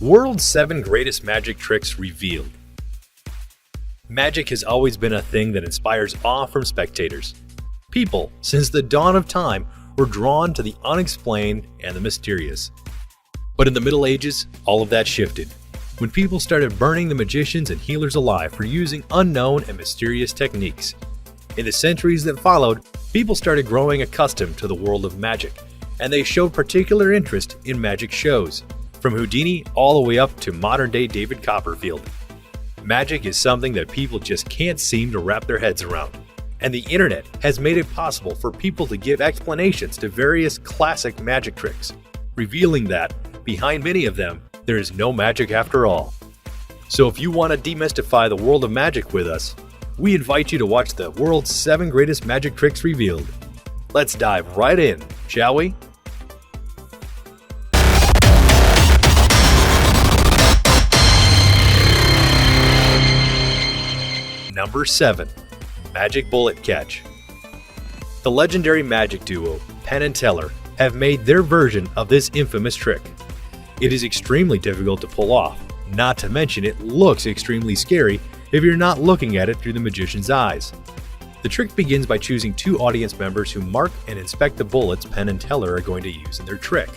World's 7 Greatest Magic Tricks Revealed. Magic has always been a thing that inspires awe from spectators. People, since the dawn of time, were drawn to the unexplained and the mysterious. But in the Middle Ages, all of that shifted, when people started burning the magicians and healers alive for using unknown and mysterious techniques. In the centuries that followed, people started growing accustomed to the world of magic, and they showed particular interest in magic shows, from Houdini all the way up to modern-day David Copperfield. Magic is something that people just can't seem to wrap their heads around, and the internet has made it possible for people to give explanations to various classic magic tricks, revealing that, behind many of them, there is no magic after all. So if you want to demystify the world of magic with us, we invite you to watch the world's 7 greatest magic tricks revealed. Let's dive right in, shall we? Number 7. Magic Bullet Catch. The legendary magic duo, Penn and Teller, have made their version of this infamous trick. It is extremely difficult to pull off, not to mention it looks extremely scary if you're not looking at it through the magician's eyes. The trick begins by choosing 2 audience members who mark and inspect the bullets Penn and Teller are going to use in their trick.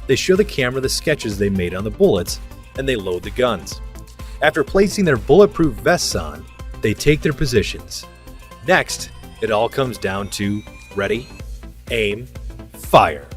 They show the camera the sketches they made on the bullets, and they load the guns. After placing their bulletproof vests on, they take their positions. Next, it all comes down to ready, aim, fire.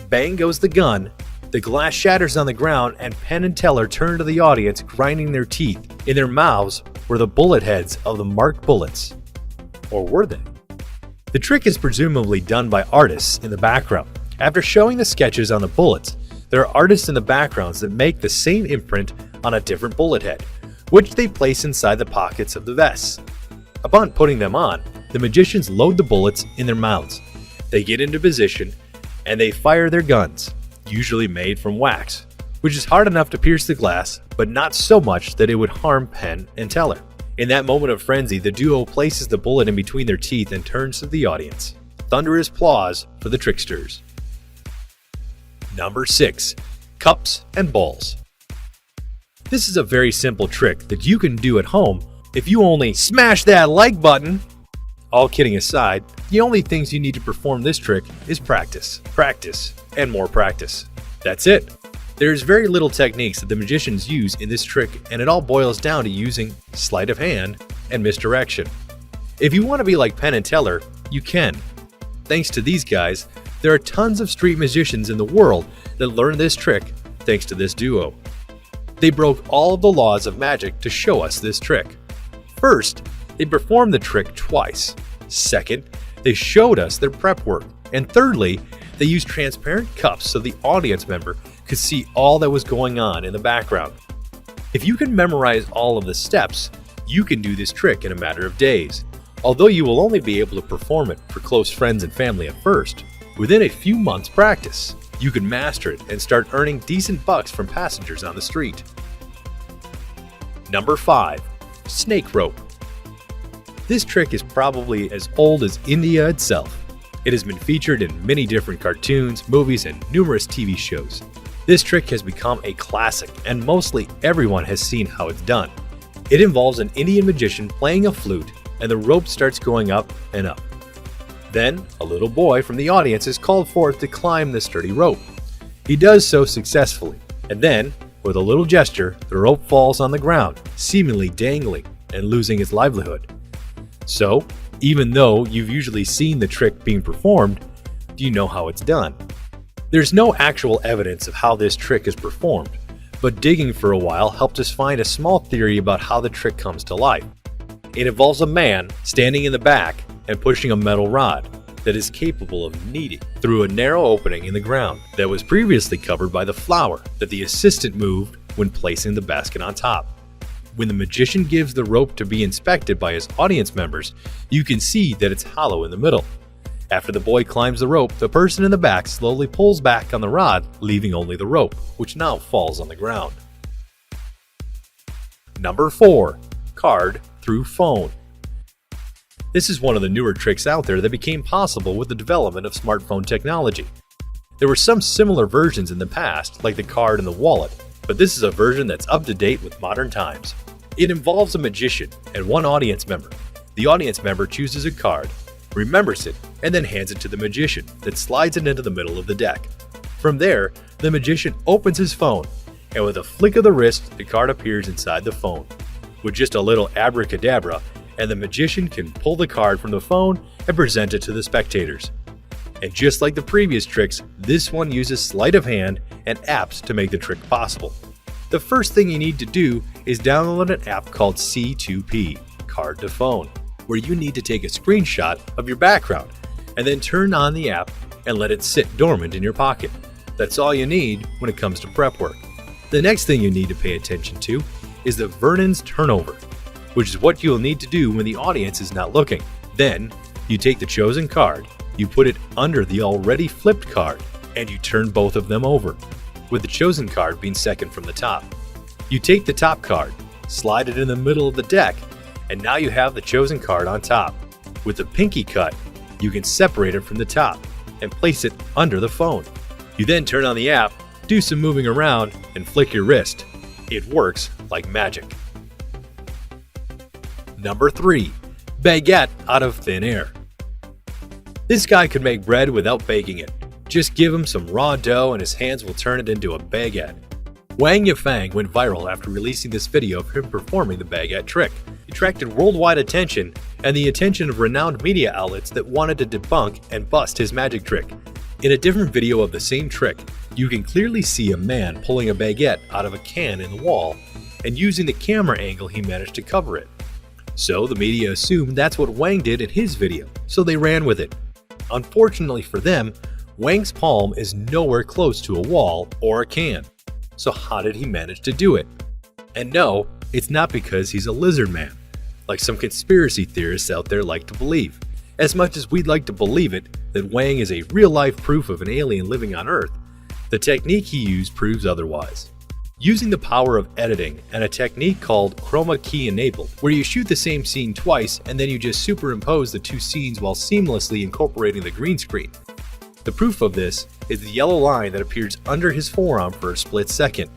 Bang goes the gun, the glass shatters on the ground, and Penn and Teller turn to the audience, grinding their teeth. In their mouths were the bullet heads of the marked bullets. Or were they? The trick is presumably done by artists in the background. After showing the sketches on the bullets, there are artists in the backgrounds that make the same imprint on a different bullet head, which they place inside the pockets of the vests. Upon putting them on, the magicians load the bullets in their mouths. They get into position, and they fire their guns, usually made from wax, which is hard enough to pierce the glass, but not so much that it would harm Penn and Teller. In that moment of frenzy, the duo places the bullet in between their teeth and turns to the audience. Thunderous applause for the tricksters. Number 6. Cups and balls. This is a very simple trick that you can do at home if you only smash that like button. All kidding aside, the only things you need to perform this trick is practice, and more practice. That's it. There's very little techniques that the magicians use in this trick, and it all boils down to using sleight of hand and misdirection. If you want to be like Penn and Teller, you can. Thanks to these guys, there are tons of street magicians in the world that learned this trick thanks to this duo. They broke all of the laws of magic to show us this trick. First, they performed the trick twice. Second, they showed us their prep work. And thirdly, they used transparent cups so the audience member could see all that was going on in the background. If you can memorize all of the steps, you can do this trick in a matter of days. Although you will only be able to perform it for close friends and family at first, within a few months' practice, you can master it and start earning decent bucks from passengers on the street. Number 5. Snake rope. This trick is probably as old as India itself. It has been featured in many different cartoons, movies, and numerous TV shows. This trick has become a classic, and mostly everyone has seen how it's done. It involves an Indian magician playing a flute, and the rope starts going up and up. Then, a little boy from the audience is called forth to climb the sturdy rope. He does so successfully, and then, with a little gesture, the rope falls on the ground, seemingly dangling and losing its livelihood. So, even though you've usually seen the trick being performed, do you know how it's done? There's no actual evidence of how this trick is performed, but digging for a while helped us find a small theory about how the trick comes to life. It involves a man standing in the back and pushing a metal rod that is capable of kneading through a narrow opening in the ground that was previously covered by the flour that the assistant moved when placing the basket on top. When the magician gives the rope to be inspected by his audience members, you can see that it's hollow in the middle. After the boy climbs the rope, the person in the back slowly pulls back on the rod, leaving only the rope, which now falls on the ground. Number 4. Card through phone. This is one of the newer tricks out there that became possible with the development of smartphone technology. There were some similar versions in the past, like the card and the wallet, but this is a version that's up to date with modern times. It involves a magician and one audience member. The audience member chooses a card, remembers it, and then hands it to the magician that slides it into the middle of the deck. From there, the magician opens his phone, and with a flick of the wrist, the card appears inside the phone. With just a little abracadabra, and the magician can pull the card from the phone and present it to the spectators. And just like the previous tricks, this one uses sleight of hand and apps to make the trick possible. The first thing you need to do is download an app called C2P, Card to Phone, where you need to take a screenshot of your background and then turn on the app and let it sit dormant in your pocket. That's all you need when it comes to prep work. The next thing you need to pay attention to is the Vernon's turnover, which is what you'll need to do when the audience is not looking. Then, you take the chosen card, you put it under the already flipped card, and you turn both of them over, with the chosen card being second from the top. You take the top card, slide it in the middle of the deck, and now you have the chosen card on top. With the pinky cut, you can separate it from the top and place it under the phone. You then turn on the app, do some moving around, and flick your wrist. It works like magic. Number 3. Baguette out of thin air. This guy could make bread without baking it. Just give him some raw dough and his hands will turn it into a baguette. Wang Yifeng went viral after releasing this video of him performing the baguette trick. It attracted worldwide attention and the attention of renowned media outlets that wanted to debunk and bust his magic trick. In a different video of the same trick, you can clearly see a man pulling a baguette out of a can in the wall and using the camera angle he managed to cover it. So the media assumed that's what Wang did in his video, so they ran with it. Unfortunately for them, Wang's palm is nowhere close to a wall or a can. So how did he manage to do it? And no, it's not because he's a lizard man, like some conspiracy theorists out there like to believe. As much as we'd like to believe it that Wang is a real-life proof of an alien living on Earth, the technique he used proves otherwise. Using the power of editing and a technique called chroma key enabled, where you shoot the same scene twice and then you just superimpose the two scenes while seamlessly incorporating the green screen. The proof of this is the yellow line that appears under his forearm for a split second.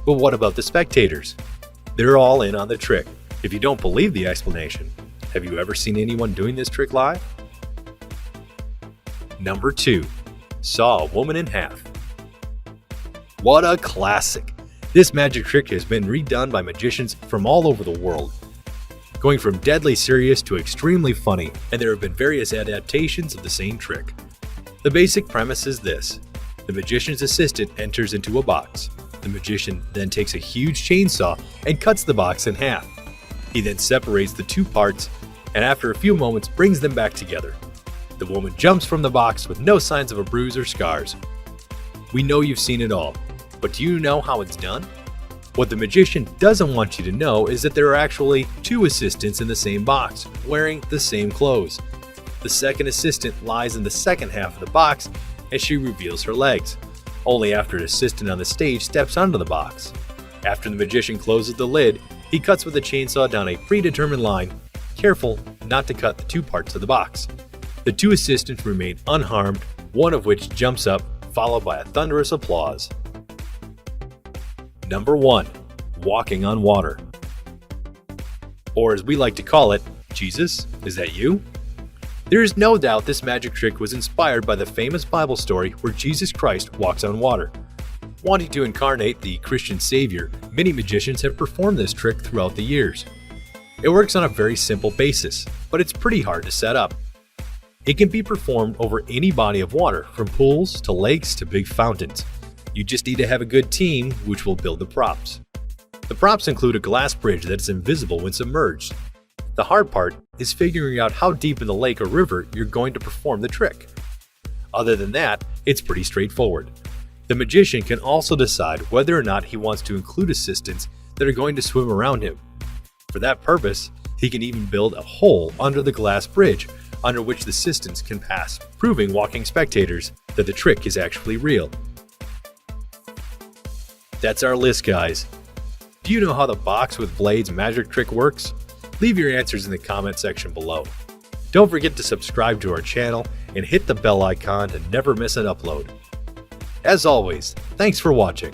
But what about the spectators? They're all in on the trick. If you don't believe the explanation, have you ever seen anyone doing this trick live? Number 2. Saw a woman in half. What a classic! This magic trick has been redone by magicians from all over the world, going from deadly serious to extremely funny, and there have been various adaptations of the same trick. The basic premise is this: the magician's assistant enters into a box. The magician then takes a huge chainsaw and cuts the box in half. He then separates the two parts and after a few moments brings them back together. The woman jumps from the box with no signs of a bruise or scars. We know you've seen it all, but do you know how it's done? What the magician doesn't want you to know is that there are actually two assistants in the same box, wearing the same clothes. The second assistant lies in the second half of the box as she reveals her legs, only after an assistant on the stage steps onto the box. After the magician closes the lid, he cuts with a chainsaw down a predetermined line, careful not to cut the two parts of the box. The two assistants remain unharmed, one of which jumps up, followed by a thunderous applause. Number 1. Walking on water. Or as we like to call it, Jesus, is that you? There is no doubt this magic trick was inspired by the famous Bible story where Jesus Christ walks on water. Wanting to incarnate the Christian Savior, many magicians have performed this trick throughout the years. It works on a very simple basis, but it's pretty hard to set up. It can be performed over any body of water, from pools to lakes to big fountains. You just need to have a good team, which will build the props. The props include a glass bridge that is invisible when submerged. The hard part is figuring out how deep in the lake or river you're going to perform the trick. Other than that, it's pretty straightforward. The magician can also decide whether or not he wants to include assistants that are going to swim around him. For that purpose, he can even build a hole under the glass bridge under which the assistants can pass, proving walking spectators that the trick is actually real. That's our list, guys. Do you know how the box with blades magic trick works? Leave your answers in the comment section below. Don't forget to subscribe to our channel and hit the bell icon to never miss an upload. As always, thanks for watching.